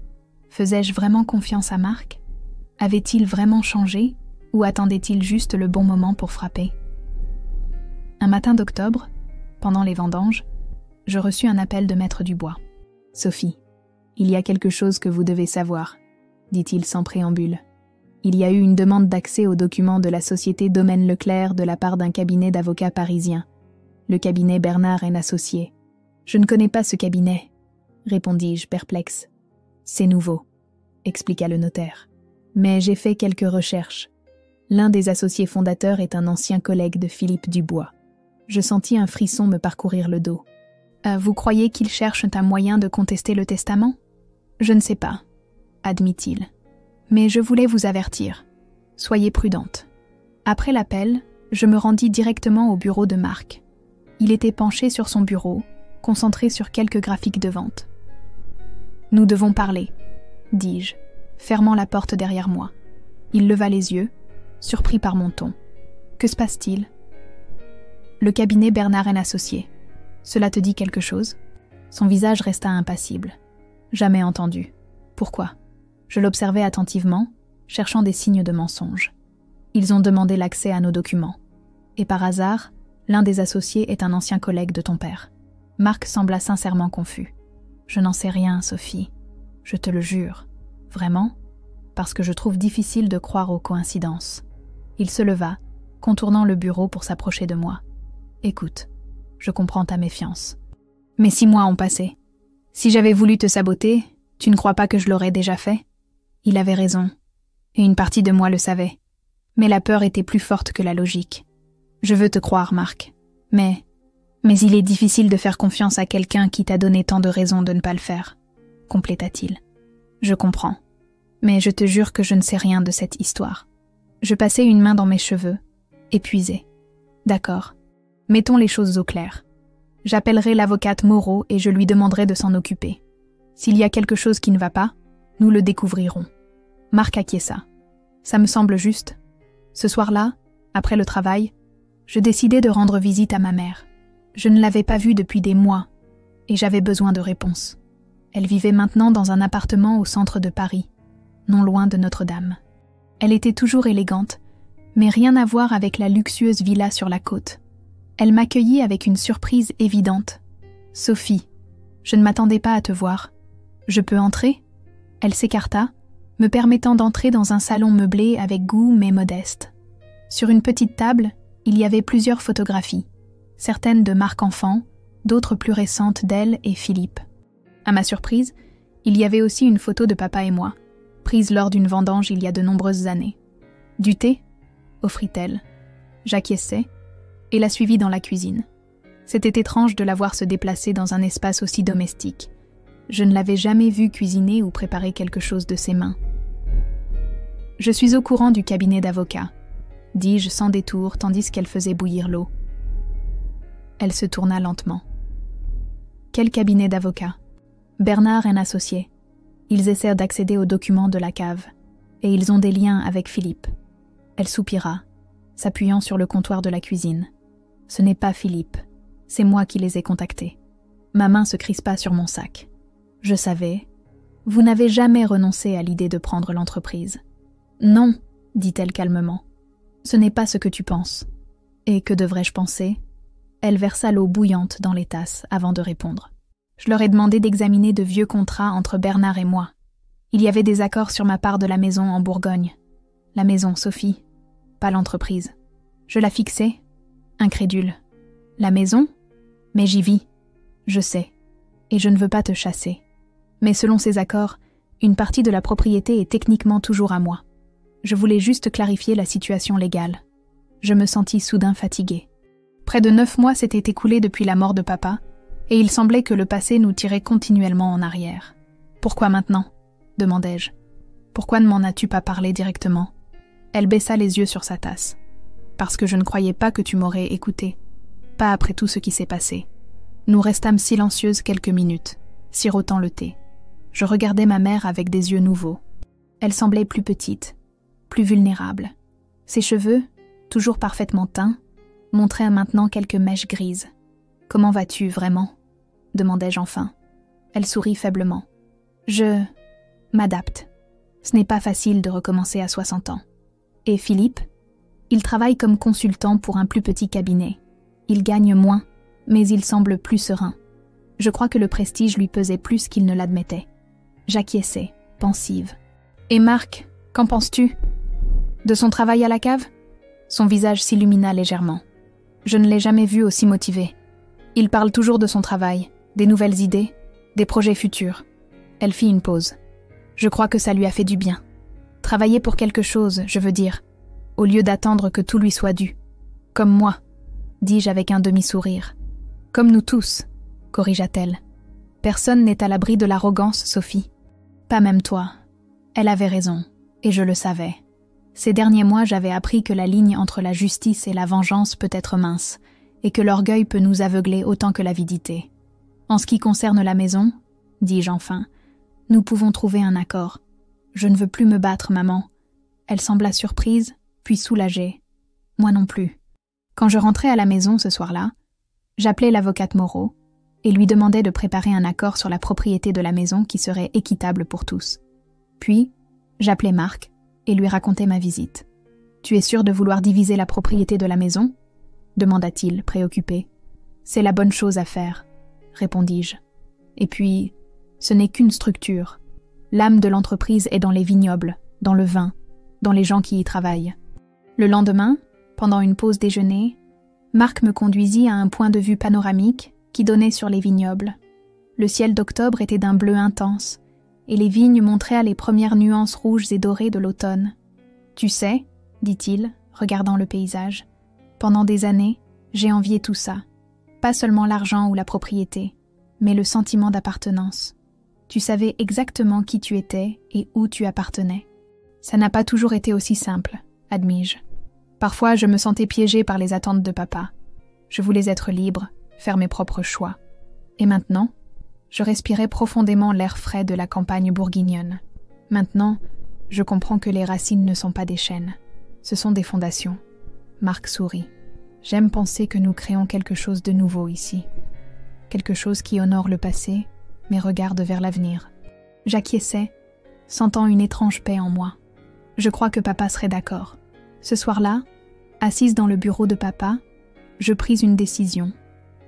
Faisais-je vraiment confiance à Marc ? Avait-il vraiment changé ou attendait-il juste le bon moment pour frapper ? Un matin d'octobre, pendant les vendanges, je reçus un appel de Maître Dubois. « Sophie, il y a quelque chose que vous devez savoir », dit-il sans préambule. Il y a eu une demande d'accès aux documents de la société Domaine Leclerc de la part d'un cabinet d'avocats parisien, le cabinet Bernard & Associés. « Je ne connais pas ce cabinet, » répondis-je perplexe. « C'est nouveau, » expliqua le notaire. « Mais j'ai fait quelques recherches. L'un des associés fondateurs est un ancien collègue de Philippe Dubois. » Je sentis un frisson me parcourir le dos. « Vous croyez qu'ils cherchent un moyen de contester le testament ? » « Je ne sais pas, » admit-il. « Mais je voulais vous avertir. Soyez prudente. » Après l'appel, je me rendis directement au bureau de Marc. Il était penché sur son bureau, concentré sur quelques graphiques de vente. « Nous devons parler, » dis-je, fermant la porte derrière moi. Il leva les yeux, surpris par mon ton. « Que se passe-t-il » ? « Le cabinet Bernard & Associés. Cela te dit quelque chose ?» Son visage resta impassible. « Jamais entendu. Pourquoi ?» Je l'observais attentivement, cherchant des signes de mensonge. « Ils ont demandé l'accès à nos documents. Et par hasard, l'un des associés est un ancien collègue de ton père. » Marc sembla sincèrement confus. « Je n'en sais rien, Sophie. Je te le jure. Vraiment ? Parce que je trouve difficile de croire aux coïncidences. » Il se leva, contournant le bureau pour s'approcher de moi. « Écoute, je comprends ta méfiance. Mais 6 mois ont passé. Si j'avais voulu te saboter, tu ne crois pas que je l'aurais déjà fait ? » Il avait raison, et une partie de moi le savait. Mais la peur était plus forte que la logique. « Je veux te croire, Marc. Mais il est difficile de faire confiance à quelqu'un qui t'a donné tant de raisons de ne pas le faire, » compléta-t-il. « Je comprends. Mais je te jure que je ne sais rien de cette histoire. » Je passai une main dans mes cheveux, épuisée. « D'accord. Mettons les choses au clair. J'appellerai l'avocate Moreau et je lui demanderai de s'en occuper. S'il y a quelque chose qui ne va pas, nous le découvrirons. » Marc acquiesça. « Ça me semble juste. » Ce soir-là, après le travail, je décidai de rendre visite à ma mère. Je ne l'avais pas vue depuis des mois et j'avais besoin de réponses. Elle vivait maintenant dans un appartement au centre de Paris, non loin de Notre-Dame. Elle était toujours élégante, mais rien à voir avec la luxueuse villa sur la côte. Elle m'accueillit avec une surprise évidente. « Sophie, je ne m'attendais pas à te voir. Je peux entrer ?» Elle s'écarta, me permettant d'entrer dans un salon meublé avec goût mais modeste. Sur une petite table, il y avait plusieurs photographies, certaines de Marc Enfant, d'autres plus récentes d'elle et Philippe. À ma surprise, il y avait aussi une photo de papa et moi, prise lors d'une vendange il y a de nombreuses années. « Du thé ?» offrit-elle. J'acquiesçai et la suivis dans la cuisine. C'était étrange de la voir se déplacer dans un espace aussi domestique. Je ne l'avais jamais vue cuisiner ou préparer quelque chose de ses mains. « Je suis au courant du cabinet d'avocats, » dis-je sans détour tandis qu'elle faisait bouillir l'eau. Elle se tourna lentement. « Quel cabinet d'avocats ? » ?»« Bernard & Associés. Ils essaient d'accéder aux documents de la cave, et ils ont des liens avec Philippe. » Elle soupira, s'appuyant sur le comptoir de la cuisine. « Ce n'est pas Philippe, c'est moi qui les ai contactés. » Ma main se crispa sur mon sac. Je savais. « Vous n'avez jamais renoncé à l'idée de prendre l'entreprise. »« Non, » dit-elle calmement. « Ce n'est pas ce que tu penses. » « Et que devrais-je penser ?» Elle versa l'eau bouillante dans les tasses avant de répondre. Je leur ai demandé d'examiner de vieux contrats entre Bernard et moi. Il y avait des accords sur ma part de la maison en Bourgogne. La maison, Sophie, pas l'entreprise. Je la fixais, incrédule. « La maison ? Mais j'y vis. Je sais. Et je ne veux pas te chasser. Mais selon ces accords, une partie de la propriété est techniquement toujours à moi. Je voulais juste clarifier la situation légale. Je me sentis soudain fatiguée. Près de 9 mois s'étaient écoulés depuis la mort de papa, et il semblait que le passé nous tirait continuellement en arrière. « Pourquoi maintenant ?» demandai-je. « Pourquoi ne m'en as-tu pas parlé directement ?» Elle baissa les yeux sur sa tasse. « Parce que je ne croyais pas que tu m'aurais écouté. Pas après tout ce qui s'est passé. » Nous restâmes silencieuses quelques minutes, sirotant le thé. Je regardais ma mère avec des yeux nouveaux. Elle semblait plus petite, plus vulnérable. Ses cheveux, toujours parfaitement teints, montraient maintenant quelques mèches grises. « Comment vas-tu, vraiment ?» demandai-je enfin. Elle sourit faiblement. « Je m'adapte. Ce n'est pas facile de recommencer à 60 ans. » Et Philippe ? Il travaille comme consultant pour un plus petit cabinet. Il gagne moins, mais il semble plus serein. Je crois que le prestige lui pesait plus qu'il ne l'admettait. J'acquiesçai, pensive. « Et Marc, qu'en penses-tu ? De son travail à la cave ?» Son visage s'illumina légèrement. Je ne l'ai jamais vu aussi motivé. Il parle toujours de son travail, des nouvelles idées, des projets futurs. Elle fit une pause. Je crois que ça lui a fait du bien. Travailler pour quelque chose, je veux dire, au lieu d'attendre que tout lui soit dû. Comme moi, dis-je avec un demi-sourire. Comme nous tous, corrigea-t-elle. Personne n'est à l'abri de l'arrogance, Sophie. Pas même toi. Elle avait raison, et je le savais. Ces derniers mois, j'avais appris que la ligne entre la justice et la vengeance peut être mince, et que l'orgueil peut nous aveugler autant que l'avidité. En ce qui concerne la maison, dis-je enfin, nous pouvons trouver un accord. Je ne veux plus me battre, maman. Elle sembla surprise, puis soulagée. Moi non plus. Quand je rentrais à la maison ce soir-là, j'appelai l'avocate Moreau et lui demandai de préparer un accord sur la propriété de la maison qui serait équitable pour tous. Puis, j'appelai Marc et lui racontai ma visite. « Tu es sûr de vouloir diviser la propriété de la maison ?» demanda-t-il, préoccupé. « C'est la bonne chose à faire, » répondis-je. Et puis, ce n'est qu'une structure. L'âme de l'entreprise est dans les vignobles, dans le vin, dans les gens qui y travaillent. Le lendemain, pendant une pause déjeuner, Marc me conduisit à un point de vue panoramique qui donnait sur les vignobles. Le ciel d'octobre était d'un bleu intense, et les vignes montraient les premières nuances rouges et dorées de l'automne. « Tu sais, » dit-il, regardant le paysage, « pendant des années, j'ai envié tout ça. Pas seulement l'argent ou la propriété, mais le sentiment d'appartenance. Tu savais exactement qui tu étais et où tu appartenais. Ça n'a pas toujours été aussi simple, admis-je. Parfois, je me sentais piégée par les attentes de papa. Je voulais être libre, faire mes propres choix. Et maintenant, je respirais profondément l'air frais de la campagne bourguignonne. Maintenant, je comprends que les racines ne sont pas des chênes. Ce sont des fondations. Marc sourit. J'aime penser que nous créons quelque chose de nouveau ici. Quelque chose qui honore le passé, mais regarde vers l'avenir. J'acquiesçais, sentant une étrange paix en moi. Je crois que papa serait d'accord. Ce soir-là, assise dans le bureau de papa, je pris une décision.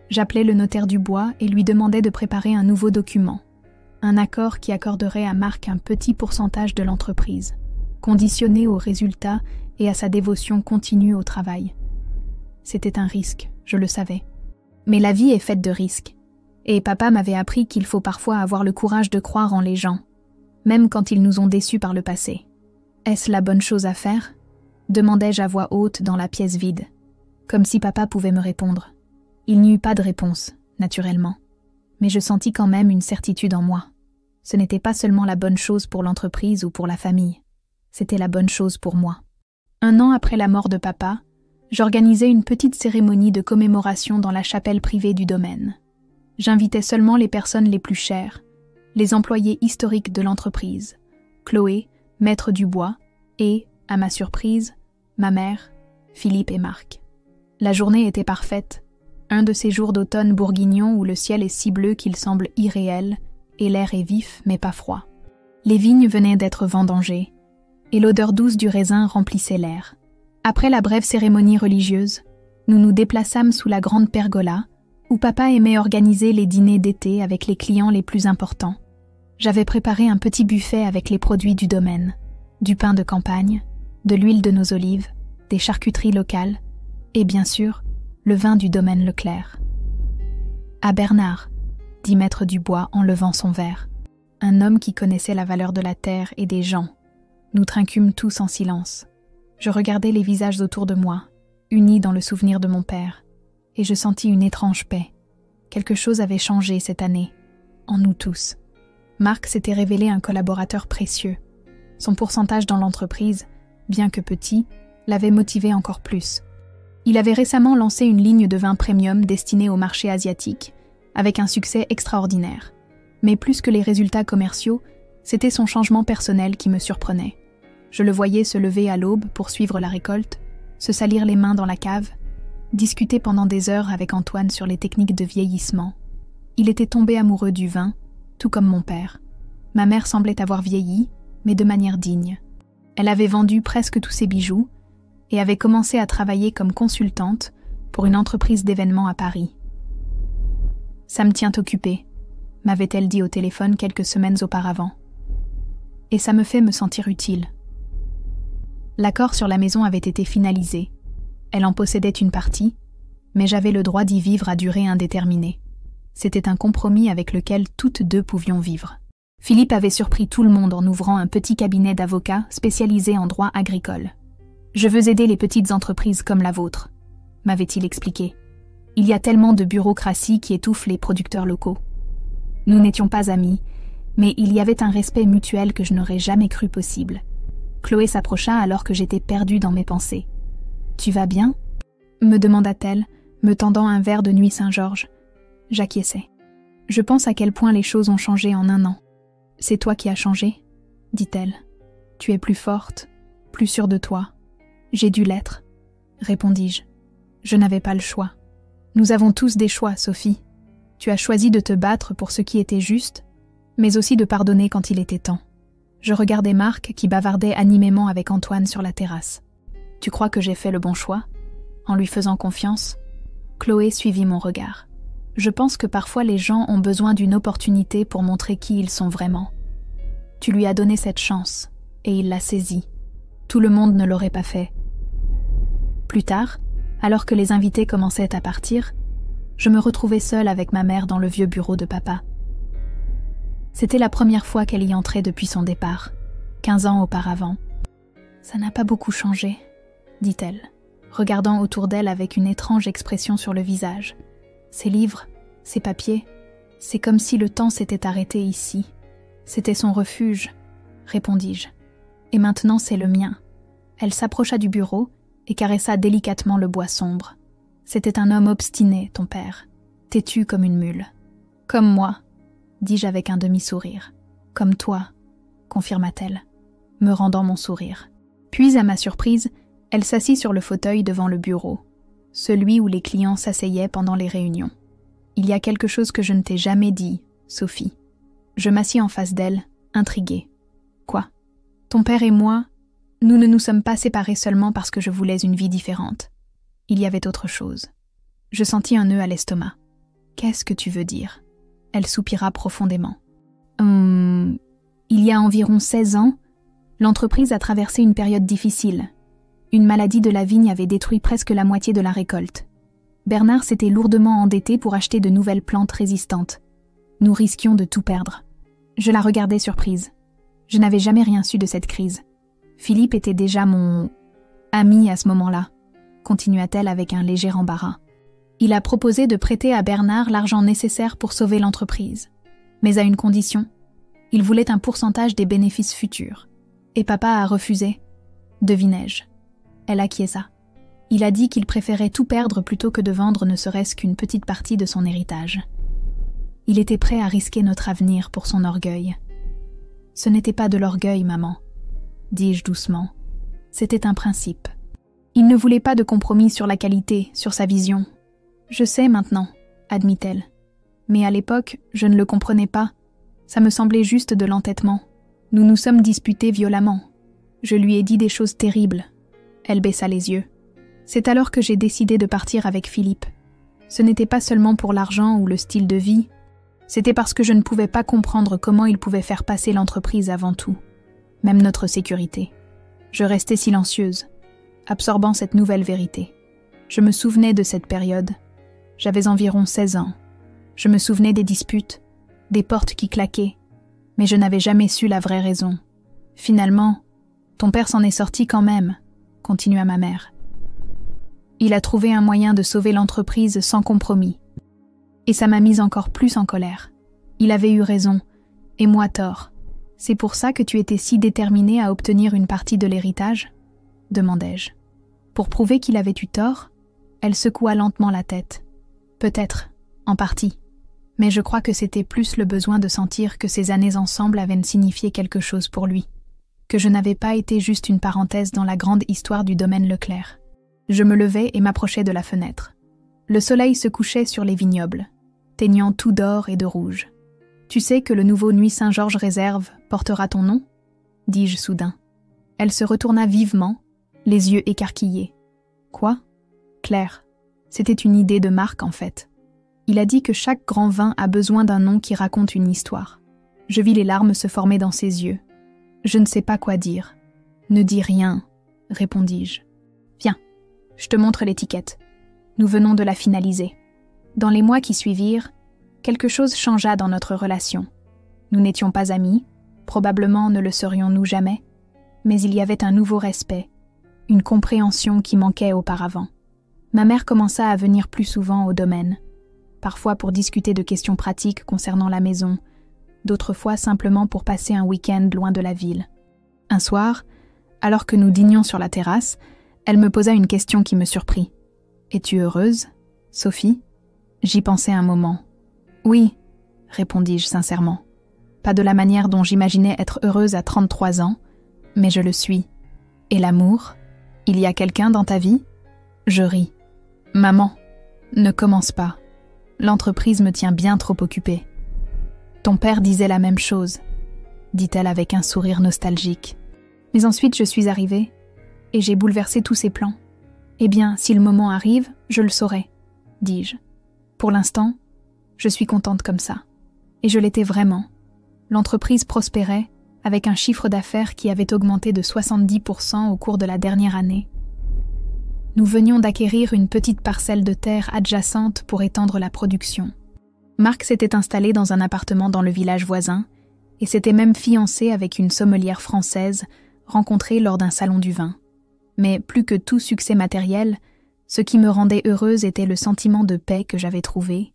J'appelai le notaire du bois et lui demandai de préparer un nouveau document. Un accord qui accorderait à Marc un petit pourcentage de l'entreprise, conditionné aux résultats et à sa dévotion continue au travail. C'était un risque, je le savais. Mais la vie est faite de risques. Et papa m'avait appris qu'il faut parfois avoir le courage de croire en les gens, même quand ils nous ont déçus par le passé. Est-ce la bonne chose à faire ? Demandai-je à voix haute dans la pièce vide, comme si papa pouvait me répondre. Il n'y eut pas de réponse, naturellement, mais je sentis quand même une certitude en moi. Ce n'était pas seulement la bonne chose pour l'entreprise ou pour la famille, c'était la bonne chose pour moi. 1 an après la mort de papa, j'organisais une petite cérémonie de commémoration dans la chapelle privée du domaine. J'invitais seulement les personnes les plus chères, les employés historiques de l'entreprise, Chloé, maître du bois, et, à ma surprise, ma mère, Philippe et Marc. La journée était parfaite, un de ces jours d'automne bourguignon où le ciel est si bleu qu'il semble irréel et l'air est vif mais pas froid. Les vignes venaient d'être vendangées, et l'odeur douce du raisin remplissait l'air. Après la brève cérémonie religieuse, nous nous déplaçâmes sous la grande pergola, où papa aimait organiser les dîners d'été avec les clients les plus importants. J'avais préparé un petit buffet avec les produits du domaine, du pain de campagne, de l'huile de nos olives, des charcuteries locales, et bien sûr, le vin du domaine Leclerc. « À Bernard », dit maître Dubois en levant son verre, un homme qui connaissait la valeur de la terre et des gens, Nous trinquâmes tous en silence. Je regardais les visages autour de moi, unis dans le souvenir de mon père, et je sentis une étrange paix. Quelque chose avait changé cette année, en nous tous. Marc s'était révélé un collaborateur précieux. Son pourcentage dans l'entreprise, bien que petit, l'avait motivé encore plus. Il avait récemment lancé une ligne de vin premium destinée au marché asiatique, avec un succès extraordinaire. Mais plus que les résultats commerciaux, c'était son changement personnel qui me surprenait. Je le voyais se lever à l'aube pour suivre la récolte, se salir les mains dans la cave, discuter pendant des heures avec Antoine sur les techniques de vieillissement. Il était tombé amoureux du vin, tout comme mon père. Ma mère semblait avoir vieilli, mais de manière digne. Elle avait vendu presque tous ses bijoux et avait commencé à travailler comme consultante pour une entreprise d'événements à Paris. « Ça me tient occupée », m'avait-elle dit au téléphone quelques semaines auparavant. Et ça me fait me sentir utile. L'accord sur la maison avait été finalisé. Elle en possédait une partie, mais j'avais le droit d'y vivre à durée indéterminée. C'était un compromis avec lequel toutes deux pouvions vivre. Philippe avait surpris tout le monde en ouvrant un petit cabinet d'avocats spécialisé en droit agricole. « Je veux aider les petites entreprises comme la vôtre », m'avait-il expliqué. « Il y a tellement de bureaucratie qui étouffe les producteurs locaux. » Nous n'étions pas amis, mais il y avait un respect mutuel que je n'aurais jamais cru possible. Chloé s'approcha alors que j'étais perdue dans mes pensées. « Tu vas bien ?» me demanda-t-elle, me tendant un verre de nuit Saint-Georges. J'acquiesçai. « Je pense à quel point les choses ont changé en un an. »« C'est toi qui as changé ?» dit-elle. « Tu es plus forte, plus sûre de toi. »« J'ai dû l'être, » répondis-je. Je n'avais pas le choix. Nous avons tous des choix, Sophie. Tu as choisi de te battre pour ce qui était juste, mais aussi de pardonner quand il était temps. Je regardais Marc qui bavardait animément avec Antoine sur la terrasse. Tu crois que j'ai fait le bon choix ? En lui faisant confiance, Chloé suivit mon regard. Je pense que parfois les gens ont besoin d'une opportunité pour montrer qui ils sont vraiment. Tu lui as donné cette chance, et il l'a saisie. Tout le monde ne l'aurait pas fait. Plus tard, alors que les invités commençaient à partir, je me retrouvais seule avec ma mère dans le vieux bureau de papa. C'était la première fois qu'elle y entrait depuis son départ, 15 ans auparavant. « Ça n'a pas beaucoup changé », dit-elle, regardant autour d'elle avec une étrange expression sur le visage. « Ces livres, ces papiers, c'est comme si le temps s'était arrêté ici. C'était son refuge, répondis-je. Et maintenant c'est le mien. » Elle s'approcha du bureau et caressa délicatement le bois sombre. C'était un homme obstiné, ton père, têtu comme une mule. Comme moi, dis-je avec un demi-sourire. Comme toi, confirma-t-elle, me rendant mon sourire. Puis, à ma surprise, elle s'assit sur le fauteuil devant le bureau, celui où les clients s'asseyaient pendant les réunions. Il y a quelque chose que je ne t'ai jamais dit, Sophie. Je m'assis en face d'elle, intriguée. Quoi ? Ton père et moi, nous ne nous sommes pas séparés seulement parce que je voulais une vie différente. Il y avait autre chose. Je sentis un nœud à l'estomac. Qu'est-ce que tu veux dire ? Elle soupira profondément. Il y a environ 16 ans, l'entreprise a traversé une période difficile. Une maladie de la vigne avait détruit presque la moitié de la récolte. Bernard s'était lourdement endetté pour acheter de nouvelles plantes résistantes. Nous risquions de tout perdre. Je la regardais surprise. Je n'avais jamais rien su de cette crise. Philippe était déjà mon ami à ce moment-là, continua-t-elle avec un léger embarras. Il a proposé de prêter à Bernard l'argent nécessaire pour sauver l'entreprise. Mais à une condition. Il voulait un pourcentage des bénéfices futurs. Et papa a refusé. Devinai-je. Elle acquiesça. Il a dit qu'il préférait tout perdre plutôt que de vendre ne serait-ce qu'une petite partie de son héritage. Il était prêt à risquer notre avenir pour son orgueil. Ce n'était pas de l'orgueil, maman, dis-je doucement. C'était un principe. Il ne voulait pas de compromis sur la qualité, sur sa vision. Je sais maintenant, admit-elle. Mais à l'époque, je ne le comprenais pas. Ça me semblait juste de l'entêtement. Nous nous sommes disputés violemment. Je lui ai dit des choses terribles. Elle baissa les yeux. C'est alors que j'ai décidé de partir avec Philippe. Ce n'était pas seulement pour l'argent ou le style de vie. C'était parce que je ne pouvais pas comprendre comment il pouvait faire passer l'entreprise avant tout. Même notre sécurité. Je restais silencieuse, absorbant cette nouvelle vérité. Je me souvenais de cette période. J'avais environ 16 ans. Je me souvenais des disputes, des portes qui claquaient, mais je n'avais jamais su la vraie raison. Finalement, Ton père s'en est sorti quand même, continua ma mère. Il a trouvé un moyen de sauver l'entreprise sans compromis. Et ça m'a mise encore plus en colère. Il avait eu raison, et moi tort. C'est pour ça que tu étais si déterminée à obtenir une partie de l'héritage ? Demandai-je. Pour prouver qu'il avait eu tort, elle secoua lentement la tête. Peut-être, en partie. Mais je crois que c'était plus le besoin de sentir que ces années ensemble avaient signifié quelque chose pour lui. Que je n'avais pas été juste une parenthèse dans la grande histoire du domaine Leclerc. Je me levai et m'approchai de la fenêtre. Le soleil se couchait sur les vignobles, teignant tout d'or et de rouge. « Tu sais que le nouveau Nuits Saint-Georges Réserve portera ton nom ?» dis-je soudain. Elle se retourna vivement, les yeux écarquillés. « Quoi ?» ?»« Claire, c'était une idée de Marc en fait. Il a dit que chaque grand vin a besoin d'un nom qui raconte une histoire. » Je vis les larmes se former dans ses yeux. Je ne sais pas quoi dire. « Ne dis rien, » répondis-je. « Viens, je te montre l'étiquette. Nous venons de la finaliser. » Dans les mois qui suivirent, quelque chose changea dans notre relation. Nous n'étions pas amis, probablement ne le serions-nous jamais, mais il y avait un nouveau respect, une compréhension qui manquait auparavant. Ma mère commença à venir plus souvent au domaine, parfois pour discuter de questions pratiques concernant la maison, d'autres fois simplement pour passer un week-end loin de la ville. Un soir, alors que nous dînions sur la terrasse, elle me posa une question qui me surprit. « Es-tu heureuse, Sophie ?» J'y pensai un moment. « Oui, » répondis-je sincèrement. Pas de la manière dont j'imaginais être heureuse à 33 ans, mais je le suis. Et l'amour ? Il y a quelqu'un dans ta vie ? Je ris. « Maman, ne commence pas. L'entreprise me tient bien trop occupée. » Ton père disait la même chose, dit-elle avec un sourire nostalgique. Mais ensuite je suis arrivée, et j'ai bouleversé tous ses plans. Eh bien, si le moment arrive, je le saurai, dis-je. Pour l'instant, je suis contente comme ça. Et je l'étais vraiment. L'entreprise prospérait, avec un chiffre d'affaires qui avait augmenté de 70% au cours de la dernière année. Nous venions d'acquérir une petite parcelle de terre adjacente pour étendre la production. Marc s'était installé dans un appartement dans le village voisin et s'était même fiancé avec une sommelière française rencontrée lors d'un salon du vin. Mais plus que tout succès matériel, ce qui me rendait heureuse était le sentiment de paix que j'avais trouvé,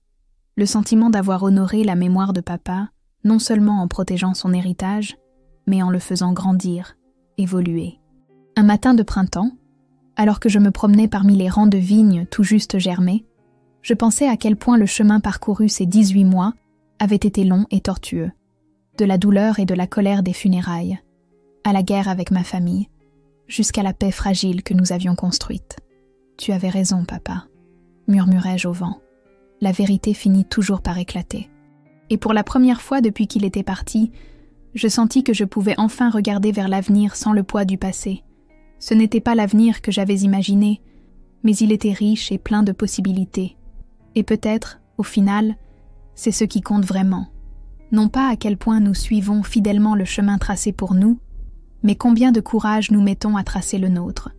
le sentiment d'avoir honoré la mémoire de papa, non seulement en protégeant son héritage, mais en le faisant grandir, évoluer. Un matin de printemps, alors que je me promenais parmi les rangs de vignes tout juste germées, je pensais à quel point le chemin parcouru ces 18 mois avait été long et tortueux, de la douleur et de la colère des funérailles, à la guerre avec ma famille, jusqu'à la paix fragile que nous avions construite. « Tu avais raison, papa », murmurai-je au vent. La vérité finit toujours par éclater. Et pour la première fois depuis qu'il était parti, je sentis que je pouvais enfin regarder vers l'avenir sans le poids du passé. Ce n'était pas l'avenir que j'avais imaginé, mais il était riche et plein de possibilités. Et peut-être, au final, c'est ce qui compte vraiment. Non pas à quel point nous suivons fidèlement le chemin tracé pour nous, mais combien de courage nous mettons à tracer le nôtre.